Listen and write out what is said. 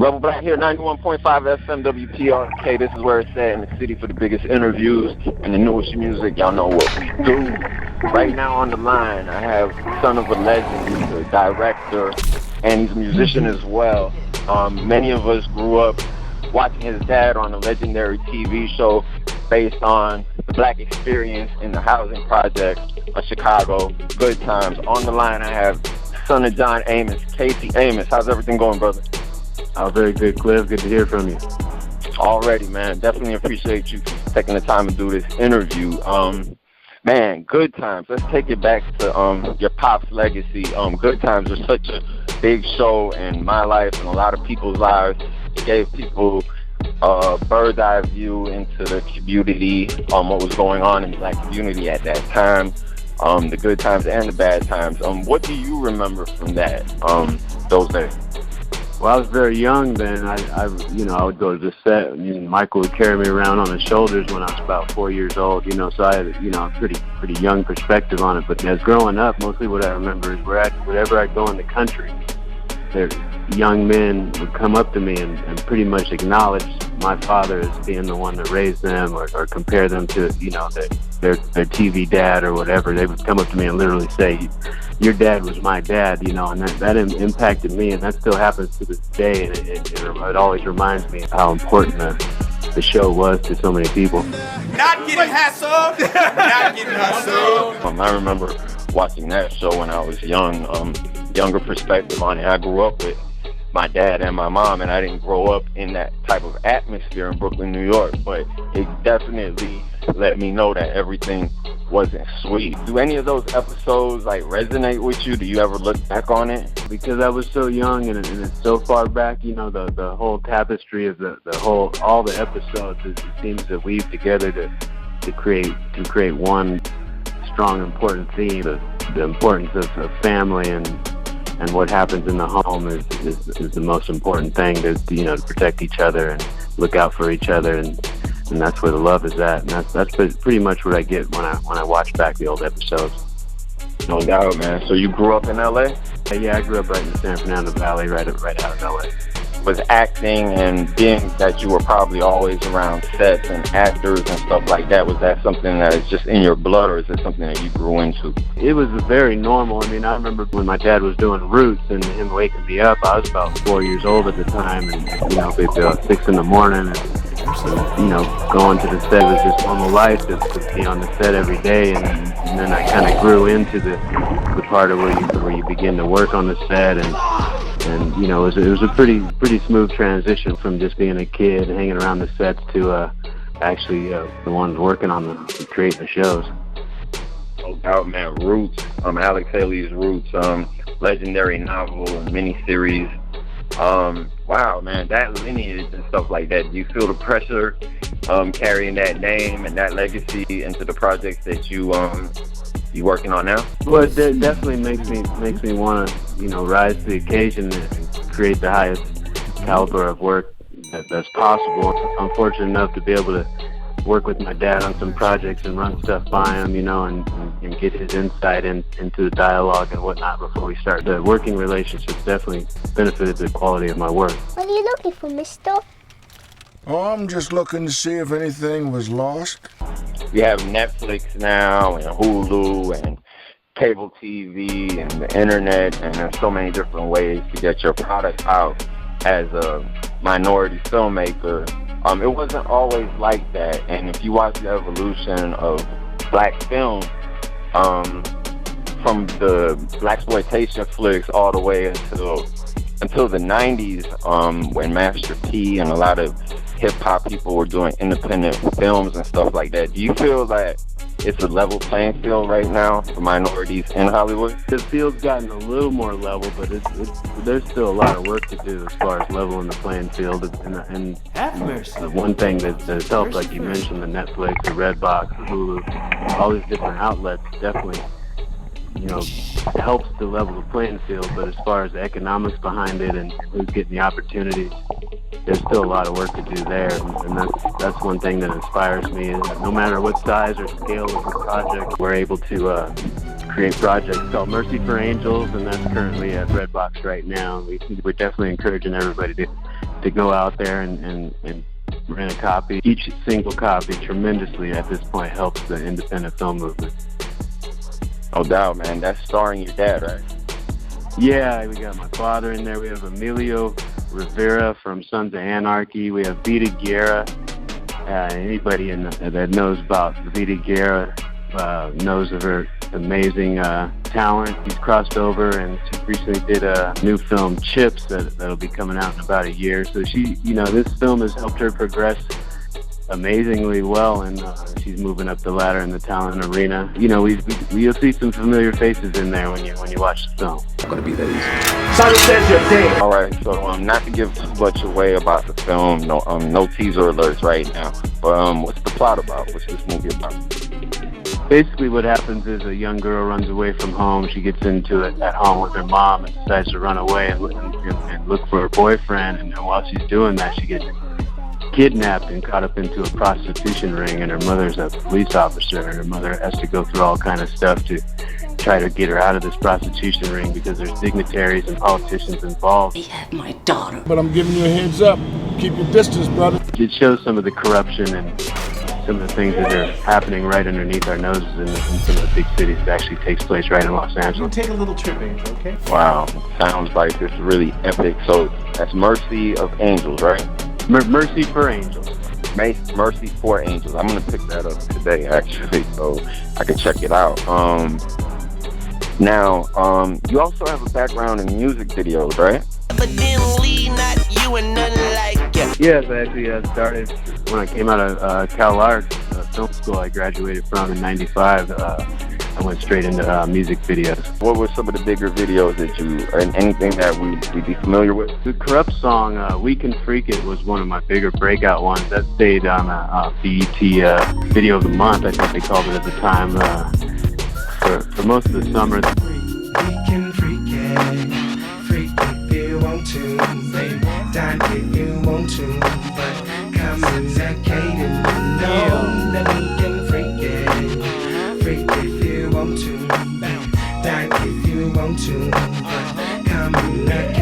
Rebel Black here, 91.5 FM WPRK. This is where it's at in the city for the biggest interviews and the newest music. Y'all know what we do. Right now on the line, I have son of a legend. He's a director, and he's a musician as well. Many of us grew up watching his dad on a legendary TV show based on the black experience in the housing project of Chicago. Good times. On the line, I have son of John Amos, Casey Amos. How's everything going, brother? Oh, very good, Cliff. Good to hear from you. Already, man. Definitely appreciate you taking the time to do this interview. Man, Good Times. Let's take it back to your pop's legacy. Good Times was such a big show in my life and a lot of people's lives. It gave people a bird's eye view into the community, what was going on in the black community at that time, the good times and the bad times. What do you remember from that, those days? Well, I was very young then. I would go to the set, and Michael would carry me around on his shoulders when I was about 4 years old. So I had, a pretty young perspective on it. But as growing up, mostly what I remember is wherever I go in the country, there young men would come up to me and pretty much acknowledge my father as being the one that raised them, or compare them to, their TV dad or whatever. They would come up to me and literally say, "Your dad was my dad," and that impacted me, and that still happens to this day. And it always reminds me of how important the show was to so many people. Not getting hassled. Not getting hustled. I remember watching that show when I was young. Younger perspective on it. I grew up with my dad and my mom, and I didn't grow up in that type of atmosphere in Brooklyn, New York, but it definitely let me know that everything wasn't sweet. Do any of those episodes resonate with you? Do you ever look back on it? Because I was so young and it's so far back, the whole tapestry of all the episodes, it seems to weave together to create one strong, important theme. The importance of family and what happens in the home is the most important thing, to protect each other and look out for each other, and that's where the love is at, and that's pretty much what I get when I watch back the old episodes. No doubt, man. So you grew up in LA? Yeah, I grew up right in the San Fernando Valley, right out of LA. Was acting, and being that you were probably always around sets and actors and stuff like that, was that something that is just in your blood, or is it something that you grew into? It was very normal. I remember when my dad was doing Roots and him waking me up. I was about 4 years old at the time, and it'd be about 6 in the morning, and going to the set was just normal life to be on the set every day, and then I kind of grew into the part of where you begin to work on the set, and it was a pretty smooth transition from just being a kid hanging around the sets to actually the ones working on creating the shows. No doubt, man. Roots, Alex Haley's Roots, legendary novel and miniseries. Wow, man, that lineage and stuff like that. Do you feel the pressure carrying that name and that legacy into the projects that you working on now? Well, it definitely makes me want to rise to the occasion and create the highest caliber of work that's possible. I'm fortunate enough to be able to work with my dad on some projects and run stuff by him, and get his insight into the dialogue and whatnot before we start. The working relationships definitely benefited the quality of my work. What are you looking for, mister? Oh, I'm just looking to see if anything was lost. We have Netflix now, and Hulu, and cable TV, and the internet, and there's so many different ways to get your product out as a minority filmmaker. It wasn't always like that, and if you watch the evolution of black film, from the blaxploitation flicks all the way until the 90s, when Master P and a lot of hip-hop people were doing independent films and stuff like that. Do you feel that it's a level playing field right now for minorities in Hollywood? The field's gotten a little more level, but there's still a lot of work to do as far as leveling the playing field. And the one thing that's helped, like you mentioned, the Netflix, the Redbox, the Hulu, all these different outlets definitely, helps to level the playing field. But as far as the economics behind it and who's getting the opportunities, there's still a lot of work to do there, and that's one thing that inspires me. Is no matter what size or scale of the project, we're able to create projects called Mercy for Angels, and that's currently at Redbox right now. We're definitely encouraging everybody to to go out there and rent a copy. Each single copy tremendously at this point helps the independent film movement. No doubt, man. That's starring your dad, right? Yeah, we got my father in there. We have Emilio Rivera from Sons of Anarchy. We have Vita Guerra. Anybody that knows about Vita Guerra knows of her amazing talent. She's crossed over, and she recently did a new film, Chips, that'll be coming out in about a year. So she, this film has helped her progress amazingly well, and she's moving up the ladder in the talent arena. You'll see some familiar faces in there when you watch the film. It's gonna be that easy. Simon says you're dead. All right, so not to give too much away about the film, no teaser alerts right now. But what's the plot about? What's this movie about? Basically, what happens is a young girl runs away from home. She gets into it at home with her mom and decides to run away and look for her boyfriend. And while she's doing that, she gets kidnapped and caught up into a prostitution ring, and her mother's a police officer, and her mother has to go through all kind of stuff to try to get her out of this prostitution ring because there's dignitaries and politicians involved. He had my daughter. But I'm giving you a heads up. Keep your distance, brother. It shows some of the corruption and some of the things that are happening right underneath our noses in some of the big cities. It actually takes place right in Los Angeles. Take a little trip, Angel, okay? Wow, sounds like this is really epic. So that's Mercy of Angels, right? Mercy for Angels. Mercy for Angels. I'm gonna pick that up today, actually, so I can check it out. Now, you also have a background in music videos, right? Evidently not you and nothing like you. Yes, I actually started when I came out of Cal Arts film school I graduated from in '95. I went straight into music videos. What were some of the bigger videos that anything that we'd be familiar with? The Corrupt song, We Can Freak It, was one of my bigger breakout ones. That stayed on BET Video of the Month, I think they called it at the time, for most of the summer. We can freak if you want to, baby, die if you want to, but communicating, no, that we can freak if you want to, die if you want to, but communicate.